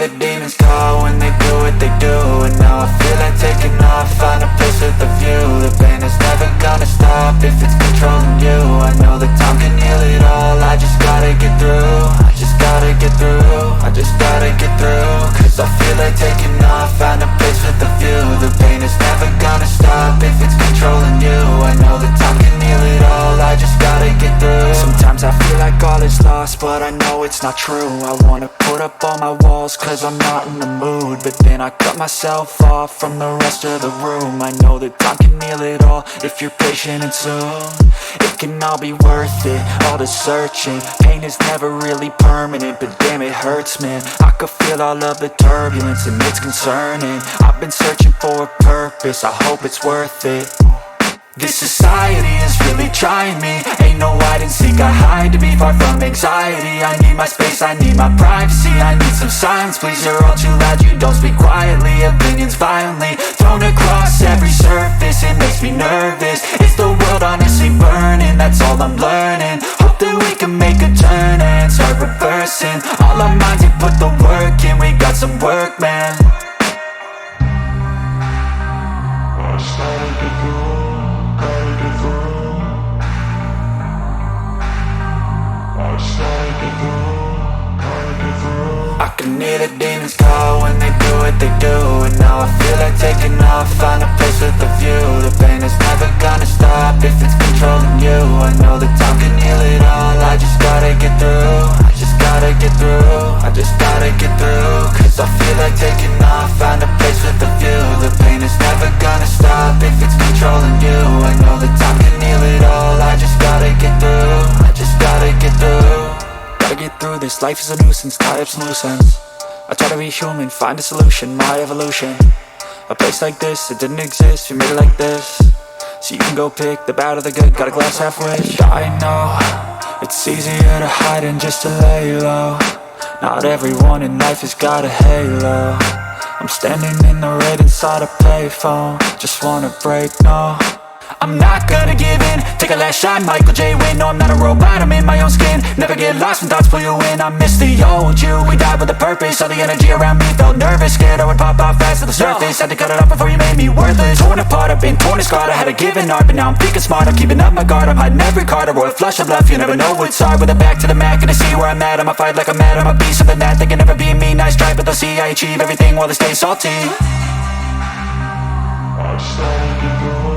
the demons call when they do what they do. And now I feel like taking off, find a place with a view. The pain is never gonna stop if it's controlling you. I know that time can heal it all, I just gotta get through. I just gotta get through, I just gotta get through. Cause I feel like taking off, find a place with a view. The pain is never gonna stop if it's controlling you. I know that time can heal it all, I just gotta get through. Sometimes I feel like all is lost, but I know it's not true. I wanna put up all my walls cause I'm not in the mood, but then I cut myself off from the rest of the room. I know that time can heal it all if you're patient and soon it can all be worth it, all the searching. Pain is never really permanent, but damn it hurts, man. I could feel all of the turbulence and it's concerning. I've been searching for a purpose, I hope it's worth it. This society is really trying me. Ain't no hide and seek, I hide to be far from anxiety. I need my space, I need my privacy. I need some silence, please, you're all too loud. You don't speak quietly, opinions violently thrown across every surface. It makes me nervous, is the world honestly burning? That's all I'm learning. Hope that we can make a turn and start reversing all our minds and put the work in. We got some work, man. I can hear the demons call when they do what they do. And now I feel like taking off, find a place with a view. The pain is never gonna stop if it's controlling you. I know that time can heal it all, I just gotta get through. I just gotta get through, I just gotta get through. Cause I feel like taking off, find a place with a view. The pain is never gonna stop if it's controlling you. I know that time can heal it all, I just gotta get through. I just gotta get through. Gotta get through this, life is a nuisance, tie up some loose ends. I try to be human, find a solution, my evolution. A place like this, it didn't exist, we made it like this. So you can go pick the bad or the good, got a glass half wish. I know, it's easier to hide than just to lay low. Not everyone in life has got a halo. I'm standing in the red inside a payphone, just wanna break, no. I'm not gonna give in, take a last shot, Michael J. Win. No, I'm not a robot, I'm in my own skin. Never get lost when thoughts pull you in. I miss the old you, we died with a purpose. All the energy around me felt nervous, scared I would pop out fast to the surface. Had to cut it off before you made me worthless. Torn apart, I've been torn and scarred. I had a given art, but now I'm thinking smart. I'm keeping up my guard, I'm hiding every card. A royal flush of love, you never know what's hard. With a back to the mat, gonna see where I'm at. I'ma fight like I'm mad, I'ma be something that they can never be me. Nice try, but they'll see I achieve everything while they stay salty. I started to go.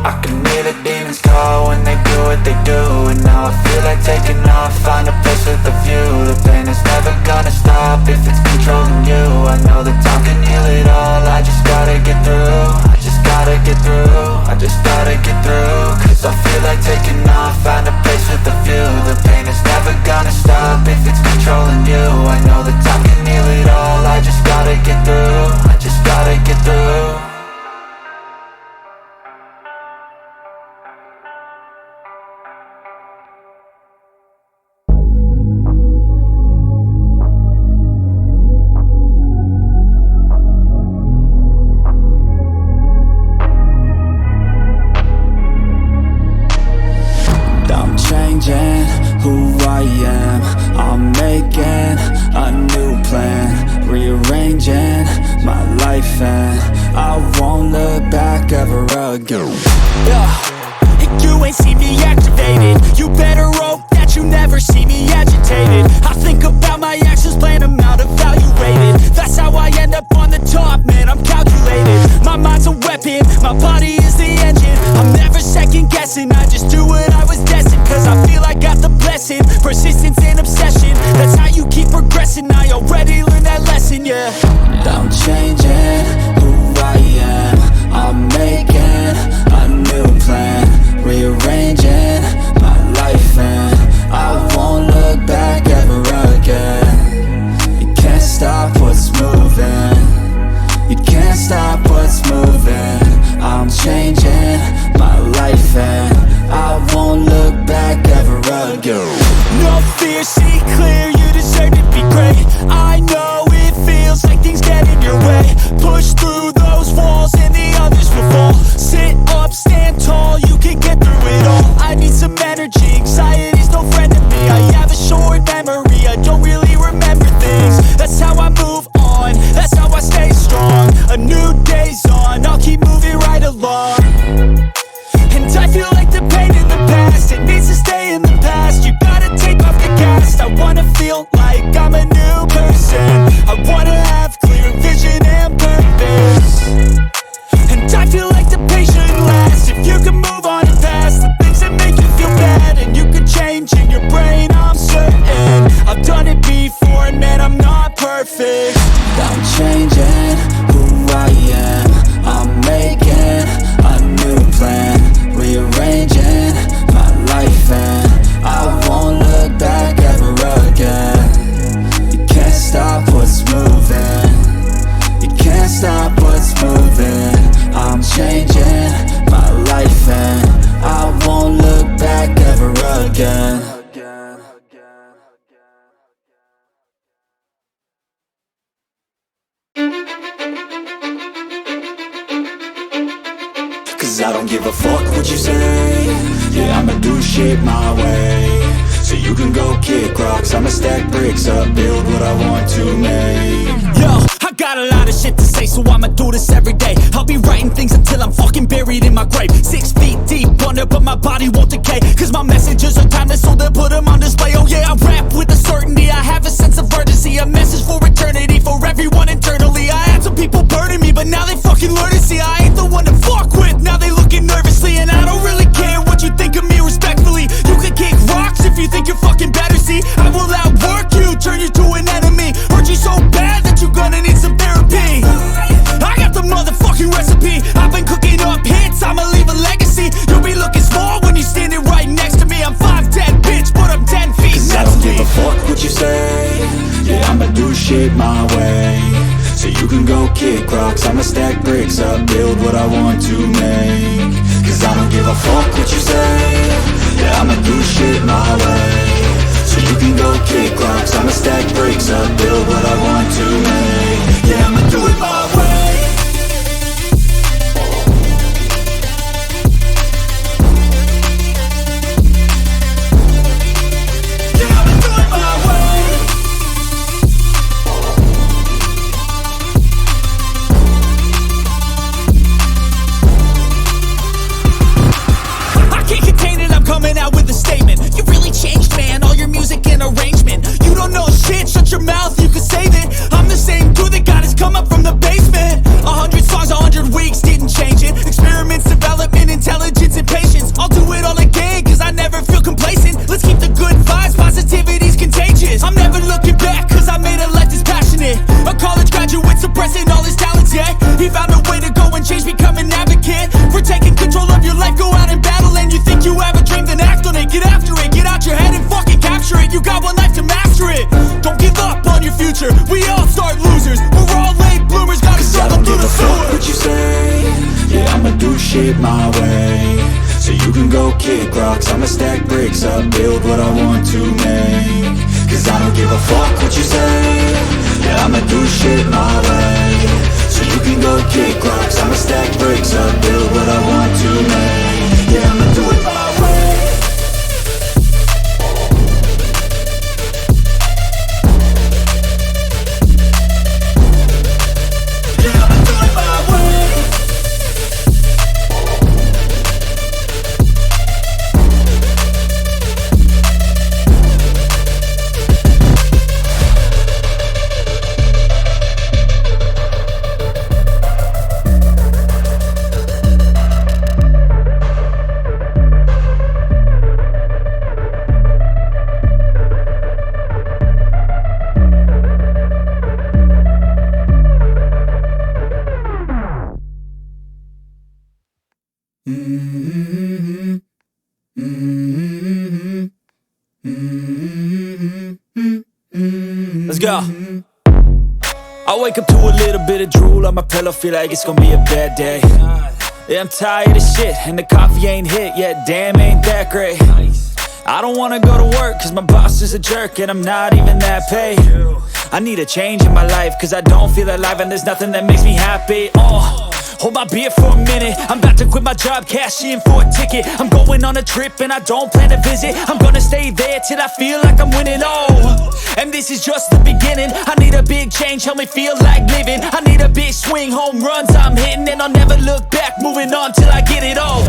I can hear the demons call when they do what they do. And now I feel like taking off, find a place with a view. The pain is never gonna stop if it's controlling you. I know that time can heal it all, I just gotta get through. I just gotta get through, I just gotta get through. Cause I feel like taking off, find a place with a view. The pain is never gonna stop if it's controlling you. I know that time can heal it all, I just gotta get through. I just gotta get through. Who I am, I'm making a new plan, rearranging my life, and I won't look back ever again. You ain't see me activated, you better hope that you never see me agitated. I think about my actions, plan them out, evaluated. That's how I end up on the top, man, I'm calculated. My mind's a weapon, my body is the engine. I'm never second guessing, I just do what I was destined. Cause I feel I got the blessing, persistence and obsession. That's how you keep progressing, I already learned that lesson, yeah. I'm changing who I am, I'm making a new plan, rearranging my life, and I won't look back ever again. You can't stop what's moving, you can't stop what's moving. I'm changing my life, and I won't look back ever again. No fear, see clear, you deserve to be great. I know it feels like things get in your way. Push through those walls and the others will fall. Sit up, stand tall, you can get through it all. real friend to me. I have a short memory, I don't really remember things. That's how I move on, that's how I stay strong. A new day's on, I'll keep moving right along. And I feel like the pain in the past, it needs to stay in the past. You gotta take off the cast. I wanna feel like I'm a new person. I wanna have clear vision and purpose. And I feel like the pain shouldn't last. If you can move on and past the things that make you feel bad, and you can change in your brain, I'm certain. I've done it before and man, I'm not perfect. I'm changing who I am. I'm making a new plan, rearranging my life, and I won't look back ever again. You can't stop what's moving, you can't stop what's moving. I'm changing my life and I won't look back ever again. Cause I don't give a fuck what you say. Yeah, I'ma do shit my way. So you can go kick rocks, I'ma stack bricks up, build what I want to make. Yo, I got a lot of shit to say, so I'ma do this every day. I'll be writing things until I'm fucking buried in my grave. 6 feet deep under, but my body won't decay. Cause my messages are timeless, so they'll put them on display. Oh yeah, I rap with a certainty, I have a sense of urgency. A message for eternity, for everyone internally. I had some people burning me, but now they fucking learn to see I ain't the one to fuck with. Now they looking nervously, and I don't really care what you think of me respectfully. You can kick rocks if you think you're fucking better, see. I will outwork you, turn you to an enemy. Hurt you so bad that you're gonna need some therapy. I got the motherfucking recipe, I've been cooking up hits, I'ma leave a legacy. You'll be looking small when you're standing right next to me. I'm 5'10", bitch, but I'm 10 feet. Cause I don't give a fuck what you say. Yeah, I'ma do shit my way. So you can go kick rocks, I'ma stack bricks up, build what I want to make. Cause I don't give a fuck what you say. Yeah, I'ma do shit my way. So you can go kick rocks, I'ma stack bricks up, build what I want to make. Yeah, I'ma do it my way. Coming out with a statement. You really changed, man, all your music and arrangement. You don't know shit, shut your mouth, you can save it. I'm the same dude that got his come up from the basement. 100 songs, 100 weeks, didn't change it. Experiments, development, intelligence, and patience. I'll do it all again, cause I never feel complacent. Let's keep the good vibes, positivity's contagious. I'm never looking back, cause I made a life that's passionate. A college graduate suppressing all his talents, yeah. He found a way to go and change, become an advocate. For taking control of your life, go out and battle. And you think you have a dream, then act on it. Get after it, get out your head and fucking capture it. You got one life to master it. Don't give up on your future, we all start losers. We're all late bloomers, gotta struggle through the sewer. What you say? Yeah, I'ma do shit my way. So you can go kick rocks, I'ma stack bricks up, build what I want to make. Cause I don't give a fuck what you say. Yeah, I'ma do shit my way. So you can go kick rocks, I'ma stack bricks up, build what I want to make. Yeah, I'ma do it my way. Let's go. I wake up to a little bit of drool on my pillow, feel like it's gonna be a bad day. Yeah, I'm tired of shit, and the coffee ain't hit yet, damn, ain't that great. I don't wanna go to work, cause my boss is a jerk, and I'm not even that paid. I need a change in my life, cause I don't feel alive, and there's nothing that makes me happy. Hold my beer for a minute, I'm about to quit my job, cash in for a ticket. I'm going on a trip and I don't plan to visit. I'm gonna stay there till I feel like I'm winning, oh. And this is just the beginning. I need a big change, help me feel like living. I need a big swing, home runs I'm hitting. And I'll never look back, moving on till I get it all.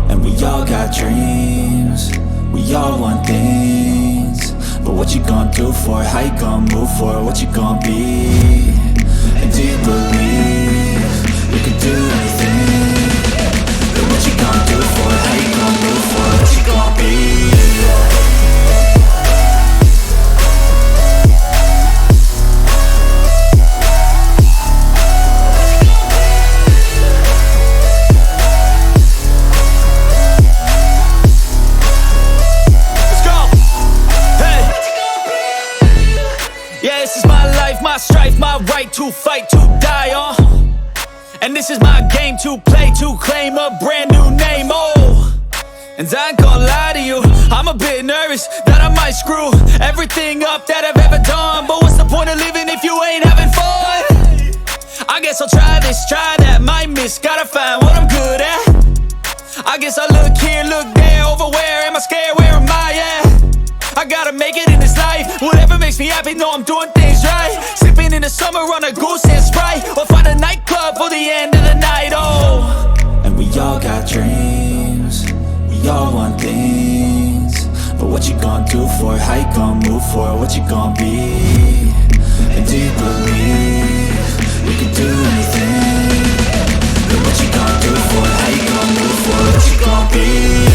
And we all got dreams, we all want things. But what you gonna do for it? How you gonna move for it? What you gonna be? And do you believe you can do anything? But what you gonna do for it? How you gonna move for it? What you gonna be? My strife, my right to fight, to die on. And this is my game to play, to claim a brand new name, oh. And I ain't gonna lie to you, I'm a bit nervous that I might screw everything up that I've ever done. But what's the point of living if you ain't having fun? I guess I'll try this, try that, might miss, gotta find what I'm good at. I guess I look here, look there, over where am I scared, where am I at? I gotta make it in this life. Whatever makes me happy, know I'm doing things right. Sipping in the summer on a goose and Sprite, or find a nightclub for the end of the night, oh. And we all got dreams, we all want things. But what you gonna do for it? How you gonna move for it? What you gonna be? And do you believe you can do anything? But what you gonna do for it? How you gonna move for it? What you gonna be?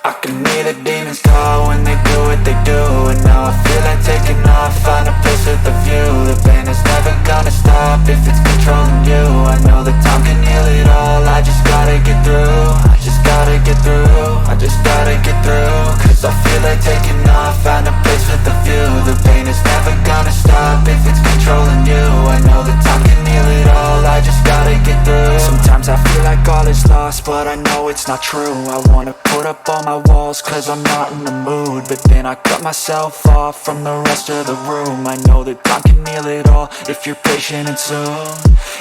I can hear the demons call when they do what they do. And now I feel like taking off, find a place with a view. The pain is never gonna stop if it's controlling you. I know that time can heal it all, I just gotta get through. I just gotta get through, I just gotta get through. Cause I feel like taking off, find a place with a view. The pain is never gonna stop if it's controlling you. I know that time can heal it all, I just gotta get through. Sometimes I feel like all is lost, but I know it's not true. I wanna put up all my walls cause I'm not in the mood. But then I cut myself off from the rest of the room. I know that time can heal it all if you're patient and soon.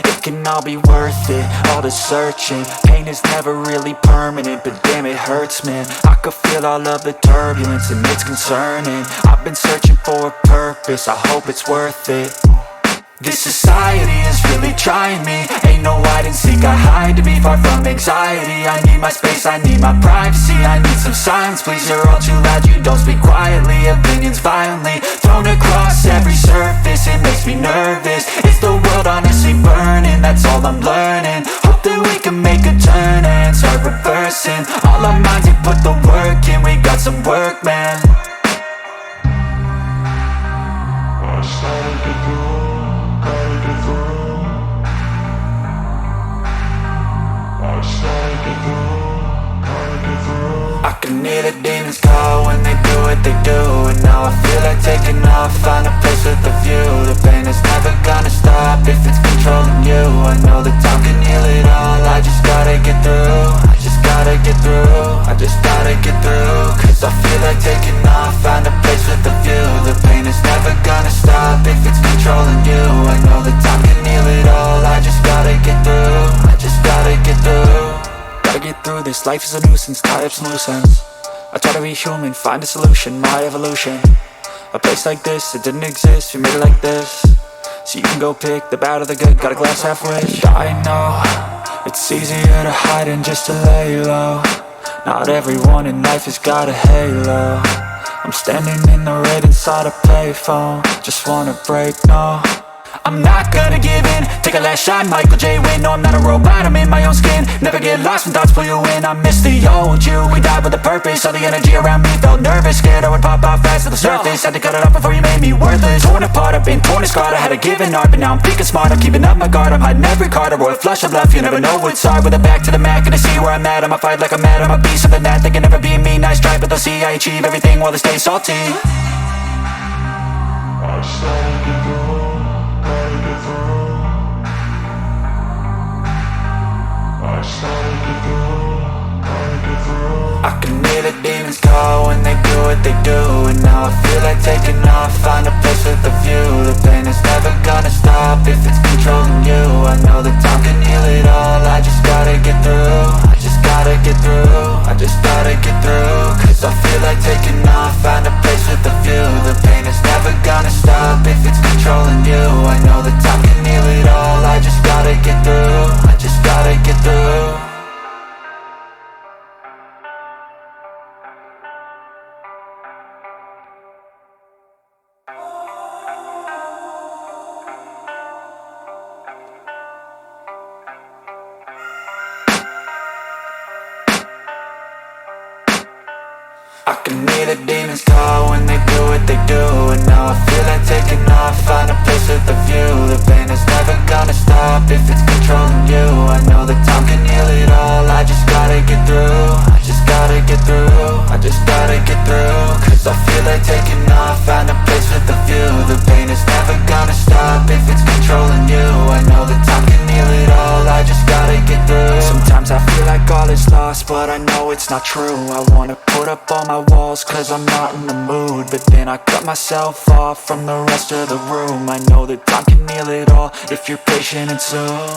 It can all be worth it, all the searching. Pain is never really permanent, but damn it hurts, man. I could feel all of the turbulence and it's concerning. I've been searching for a purpose, I hope it's worth it. This society is really trying me. Ain't no hide and seek, I hide to be far from anxiety. I need my space, I need my privacy. I need some silence, please, you're all too loud. You don't speak quietly, opinions violently thrown across every surface. It makes me nervous, is the world honestly burning? That's all I'm learning. Hope that we can make a turn and start reversing all our minds and put the work in. We got some work, man. I can hear the demons call when they do what they do. And now I feel like taking off, find a place with a view. The pain is never gonna stop if it's controlling you. I know that time can heal it all, I just gotta get through. I just gotta get through, I just gotta get through. Cause I feel like taking off, find a place with a view. The pain is never gonna stop if it's controlling you. I know that time can heal it all, I just gotta get through. I just gotta get through. Gotta get through this, life is a nuisance, tie up some loose ends. I try to be human, find a solution, my evolution. A place like this, it didn't exist, we made it like this. So you can go pick the bad or the good, got a glass half wish. I know, it's easier to hide than just to lay low. Not everyone in life has got a halo. I'm standing in the red inside a payphone, just wanna break, no. I'm not gonna give in, take a last shot, Michael J. Win. No, I'm not a robot, I'm in my own skin. Never get lost when thoughts pull you in. I miss the old you, we died with a purpose. All the energy around me felt nervous, scared I would pop out fast to the surface. Had to cut it off before you made me worthless. Torn apart, I've been torn and scarred. I had a given art, but now I'm thinking smart. I'm keeping up my guard, I'm hiding every card. A royal flush of love, you never know what's hard. With a back to the mat, gonna see where I'm at. I'ma fight like I'm mad, I'ma be something that they can never be me. Nice try, but they'll see I achieve everything while they stay salty. I started to go, gotta get through. I started to go, gotta get through. I can hear the demons call when they do what they do. And now I feel like taking off, find a place with a view. The pain is never gonna stop if it's controlling you. I know that time can heal it all, I just gotta get through. I just gotta get through, I just gotta get through. Cause I feel like taking off, find a place with a view. The pain is never gonna stop if it's controlling you. I know that time can heal it all, I just gotta get through. I just gotta get through. I can hear the demons call when they do what they do. And now I feel like taking off, find a place with a view. The pain is never gonna stop if it's controlling you. I know that time can heal it all, I just gotta get through. I just gotta get through, I just gotta get through. Cause I feel like taking off, find a place with a view. The pain is never gonna stop if it's controlling you. I know that time can heal it all, I just gotta get through. Sometimes I feel like all is lost, but I know it's not true. I wanna put up all my walls cause I'm not in the mood, but then I cut myself off from the rest of the room. I know that time can heal it all if you're patient and soon.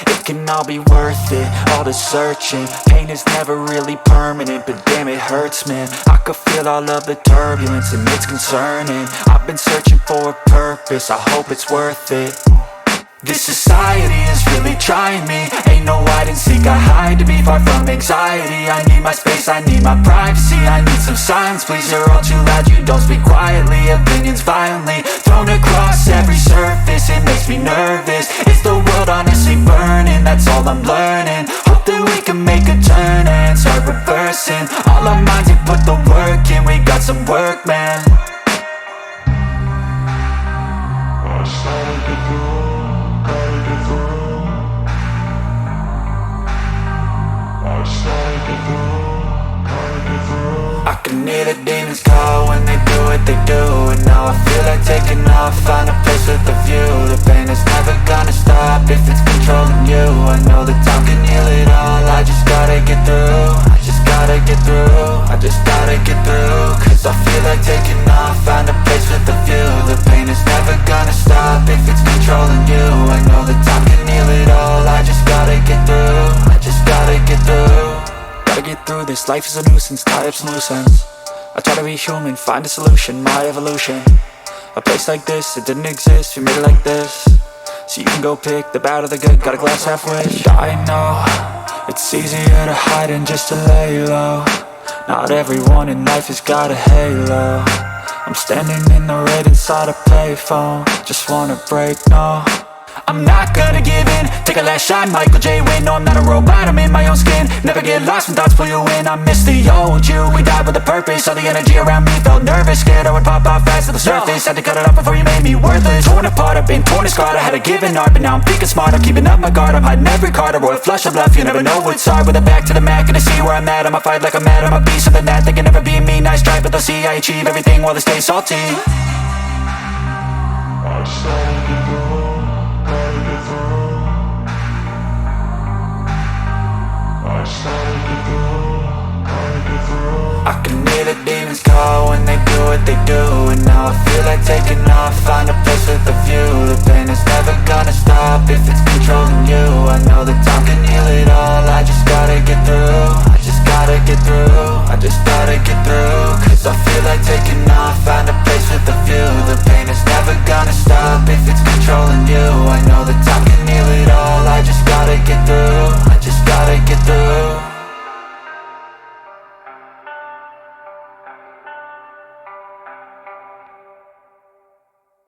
It can all be worth it, all the searching. Pain is never really permanent, but damn it hurts, man. I could feel all of the turbulence and it's concerning. I've been searching for a purpose, I hope it's worth it. This society is really trying me. Ain't no hide and seek, I hide to be far from anxiety. I need my space, I need my privacy. I need some silence, please, you're all too loud. You don't speak quietly, opinions violently thrown across every surface. It makes me nervous, is the world honestly burning? That's all I'm learning. Hope that we can make a turn and start reversing. All our minds and put the work in, we got some work, man. I started to go, gotta get through. I started to go, gotta get through. I can hear the demons call when they do what they do. And now I feel like taking off, find a place with a view. The pain is never gonna stop if it's controlling you. I know that time can heal it all, I just gotta get through. I just gotta get through, I just gotta get through. Cause I feel like taking off, find a place with a view. The pain is never gonna stop if it's controlling you. I know that time can heal it all, I just gotta get through. I just gotta get through. Gotta get through this, life is a nuisance, tie up some loose ends. I try to be human, find a solution, my evolution. A place like this, it didn't exist, we made it like this. So you can go pick the bad or the good, got a glass halfway. I know, it's easier to hide than just to lay low. Not everyone in life has got a halo. I'm standing in the red inside a payphone, just wanna break, no. I'm not gonna give in, take a last shot, Michael J. Win. No, I'm not a robot, I'm in my own skin. Never get lost when thoughts pull you in. I miss the old you, we died with a purpose. All the energy around me felt nervous, scared I would pop out fast to the surface. Had to cut it off before you made me worthless. Torn apart, I've been torn and scarred. I had a given art, but now I'm thinking smart. I'm keeping up my guard, I'm hiding every card. A royal flush of love, you never know what's hard. With a back to the mat, gonna see where I'm at. I'ma fight like I'm mad, I'ma be something that they can never be me. Nice try, but they'll see I achieve everything while they stay salty. I started to go, gotta get through. I started to go, gotta get through. I can hear the demons call when they do what they do. And now I feel like taking off, find a place with a view. The pain is never gonna stop if it's controlling you. I know that time can heal it all, I just gotta get through. I just gotta get through, I just gotta get through. Cause I feel like taking off, find a place with a view. The pain is never gonna stop if it's controlling you. I know that time